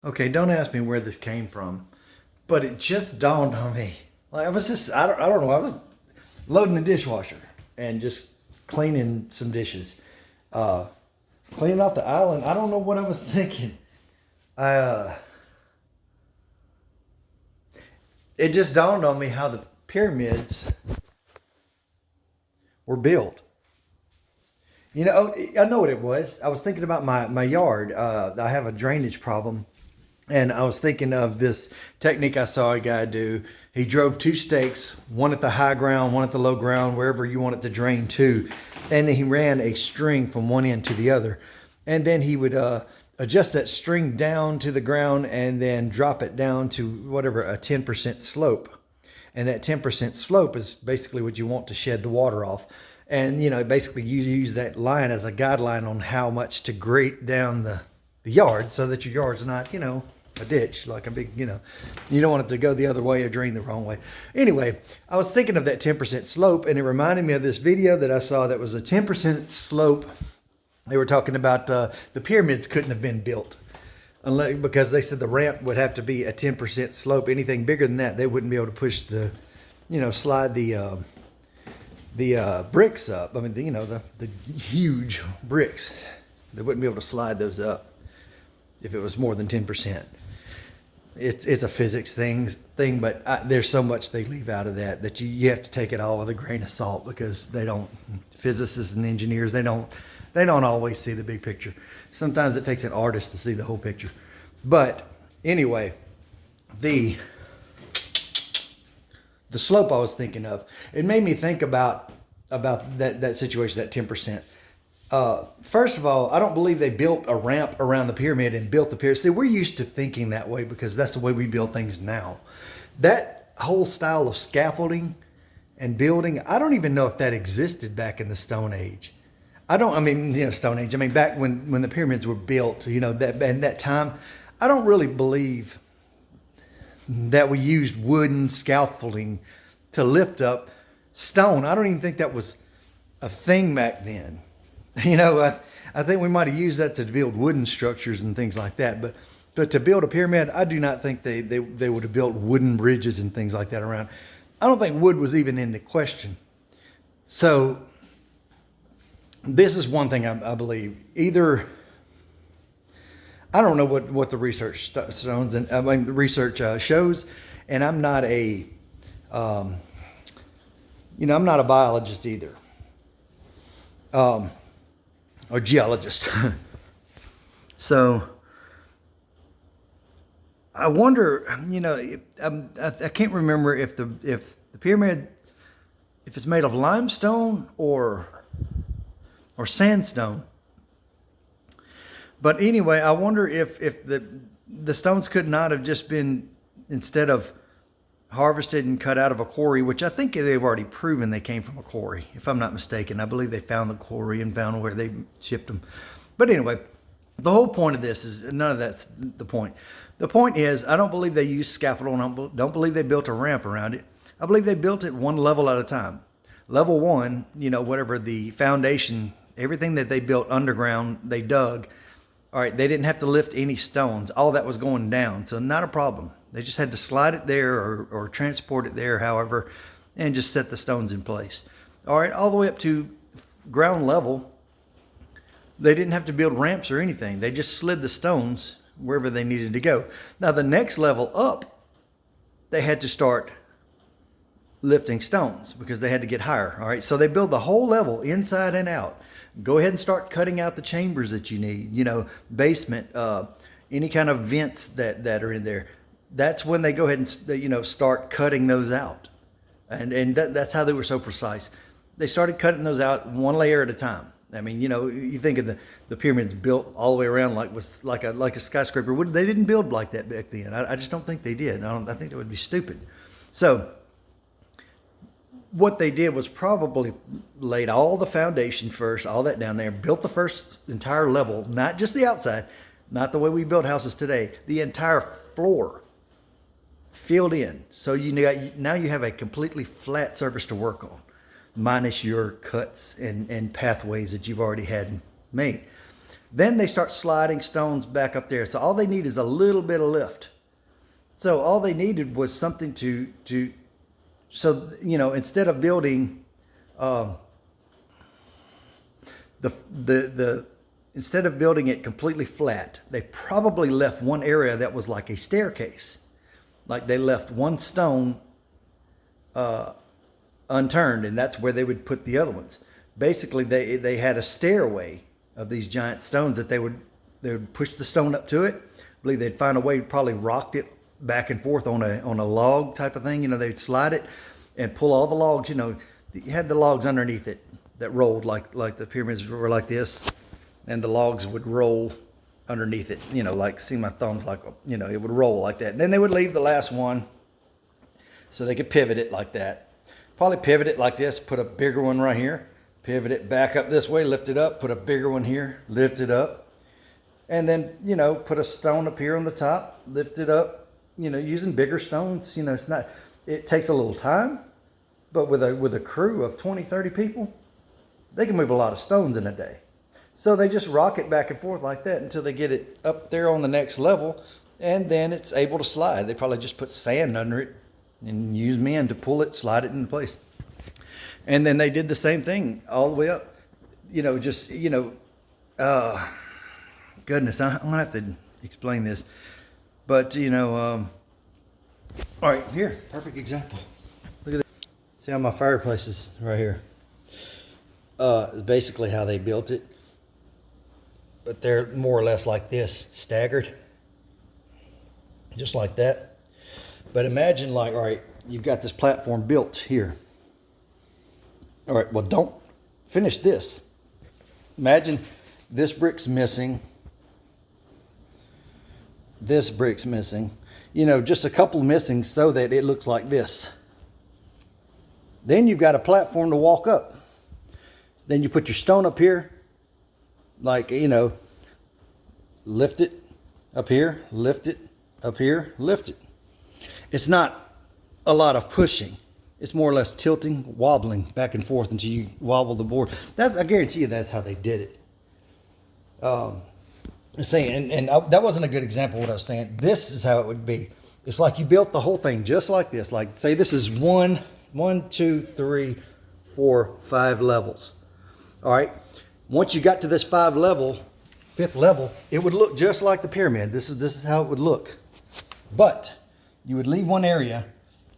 Okay, don't ask me where this came from, but it just dawned on me. Like I don't know, I was loading the dishwasher and just cleaning some dishes. Uh, Cleaning off the island. I don't know what I was thinking. I, it just dawned on me how the pyramids were built. You know, I know what it was. I was thinking about my yard. I have a drainage problem. And I was thinking of this technique I saw a guy do. He drove two stakes, one at the high ground, one at the low ground, wherever you want it to drain to. And then he ran a string from one end to the other. And then he would adjust that string down to the ground and then drop it down to whatever, a 10% slope. And that 10% slope is basically what you want to shed the water off. And, you know, basically you use that line as a guideline on how much to grate down the yard so that your yard's not, you know, a ditch, like a big, you don't want it to go the other way or drain the wrong way. Anyway, I was thinking of that 10% slope, and it reminded me of this video that I saw that was a 10% slope. They were talking about the pyramids couldn't have been built unless, because they said the ramp would have to be a 10% slope. Anything bigger than that, they wouldn't be able to push slide the bricks up. I mean, the huge bricks. They wouldn't be able to slide those up if it was more than 10%. It's a physics thing, but there's so much they leave out of that you have to take it all with a grain of salt, because physicists and engineers, they don't always see the big picture. Sometimes it takes an artist to see the whole picture. But anyway, the slope I was thinking of, it made me think about that situation, that 10%. First of all, I don't believe they built a ramp around the pyramid and built the pyramid. See, we're used to thinking that way because that's the way we build things now. That whole style of scaffolding and building, I don't even know if that existed back in the Stone Age. Stone Age. I mean, back when the pyramids were built, that time, I don't really believe that we used wooden scaffolding to lift up stone. I don't even think that was a thing back then. I think we might have used that to build wooden structures and things like that. But to build a pyramid, I do not think they would have built wooden bridges and things like that around. I don't think wood was even in the question. So this is one thing I believe. Either, I don't know what the research shows, shows, and I'm not I'm not a biologist either. Or geologist. So I wonder, I can't remember if the pyramid, if it's made of limestone or sandstone. But anyway, I wonder if the stones could not have just been, instead of harvested and cut out of a quarry, which I think they've already proven they came from a quarry, if I'm not mistaken. I believe they found the quarry and found where they shipped them. But anyway, the whole point of this is, none of that's the point. The point is, I don't believe they used scaffold. I don't believe they built a ramp around it. I believe they built it one level at a time. Level one, whatever the foundation, everything that they built underground, they dug. All right, they didn't have to lift any stones. All that was going down, so not a problem. They just had to slide it there or transport it there, however, and just set the stones in place. All right, all the way up to ground level, they didn't have to build ramps or anything. They just slid the stones wherever they needed to go. Now, the next level up, they had to start lifting stones because they had to get higher. All right, so they build the whole level inside and out. Go ahead and start cutting out the chambers that you need, basement, any kind of vents that are in there. That's when they go ahead and, start cutting those out. And that's how they were so precise. They started cutting those out one layer at a time. I mean, you think of the pyramids built all the way around like a skyscraper. They didn't build like that back then. I just don't think they did. I think that would be stupid. So what they did was probably laid all the foundation first, all that down there, built the first entire level, not just the outside, not the way we build houses today, the entire floor filled in. So now you have a completely flat surface to work on, minus your cuts and pathways that you've already had made. Then they start sliding stones back up there. So all they need is a little bit of lift. So all they needed was something so, you know, instead of building instead of building it completely flat, they probably left one area that was like a staircase. Like they left one stone unturned, and that's where they would put the other ones. Basically, they had a stairway of these giant stones that they would push the stone up to it. I believe they'd find a way, probably rocked it back and forth on a log type of thing. You know, they'd slide it and pull all the logs. You know, you had the logs underneath it that rolled like the pyramids were like this, and the logs would roll underneath it. You know, like, see my thumbs, like, you know, it would roll like that. And then they would leave the last one so they could pivot it like that. Probably pivot it like this, put a bigger one right here, pivot it back up this way, lift it up, put a bigger one here, lift it up, and then, you know, put a stone up here on the top, lift it up, you know, using bigger stones. You know, it takes a little time, but with a crew of 20, 30 people, they can move a lot of stones in a day. So they just rock it back and forth like that until they get it up there on the next level, and then it's able to slide. They probably just put sand under it and use men to pull it, slide it into place. And then they did the same thing all the way up. You know, just, you know, goodness, I'm gonna have to explain this. But, you know, all right, here, perfect example. Look at this. See how my fireplace is right here? Is basically how they built it. But they're more or less like this, staggered. Just like that. But imagine, like, all right, you've got this platform built here. All right, well, don't finish this. Imagine this brick's missing. This brick's missing. You know, just a couple missing so that it looks like this. Then you've got a platform to walk up. Then you put your stone up here. Like, you know, lift it up here, lift it up here, lift it. It's not a lot of pushing. It's more or less tilting, wobbling back and forth until you wobble the board. I guarantee you that's how they did it. That wasn't a good example of what I was saying. This is how it would be. It's like you built the whole thing just like this. Like, say this is 1, 2, 3, 4, 5 levels. All right. Once you got to this 5th level, it would look just like the pyramid. This is how it would look. But you would leave one area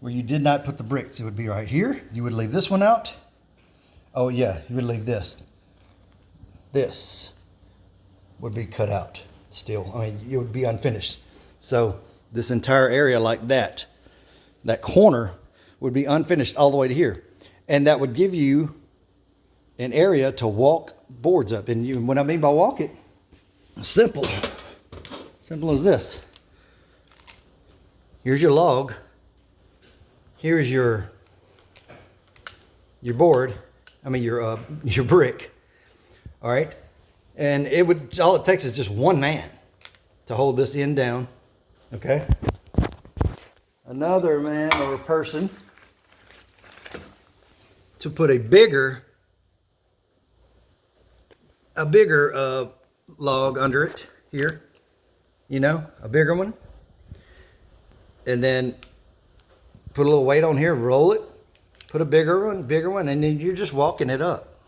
where you did not put the bricks. It would be right here. You would leave this one out. Oh yeah, you would leave this. This would be cut out still. I mean, it would be unfinished. So this entire area like that corner would be unfinished all the way to here. And that would give you an area to walk boards up. And what I mean by walk it, simple as this. Here's your log. Here's your board. I mean your brick. All right, and all it takes is just one man to hold this end down. Okay. Another man or person to put a bigger log under it here. You know, a bigger one, and then put a little weight on here, roll it, put a bigger one, and then you're just walking it up.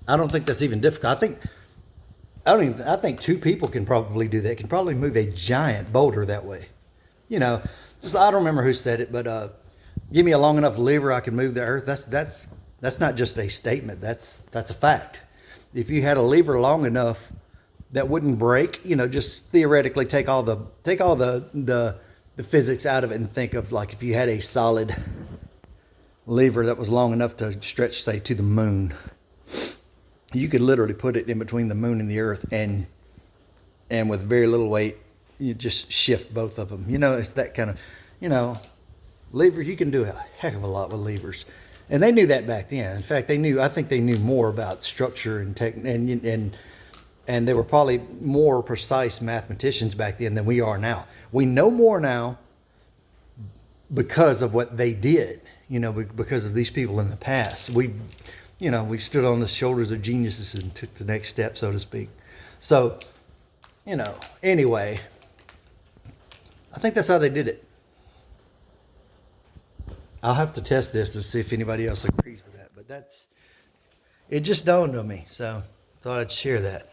I don't think that's even difficult. I think 2 people can probably do that. Can probably move a giant boulder that way. You know, just, I don't remember who said it, but give me a long enough lever, I can move the earth. That's not just a statement. That's a fact. If you had a lever long enough that wouldn't break, you know, just theoretically take all the physics out of it and think of, like, if you had a solid lever that was long enough to stretch, say, to the moon, you could literally put it in between the moon and the earth, and with very little weight, you just shift both of them. You know, it's that kind of, you know, levers. You can do a heck of a lot with levers, and they knew that back then. In fact, I think they knew more about structure and tech, and they were probably more precise mathematicians back then than we are now. We know more now because of what they did, you know, because of these people in the past. We stood on the shoulders of geniuses and took the next step, so to speak. So, you know, anyway, I think that's how they did it. I'll have to test this to see if anybody else agrees with that. But it just dawned on me. So thought I'd share that.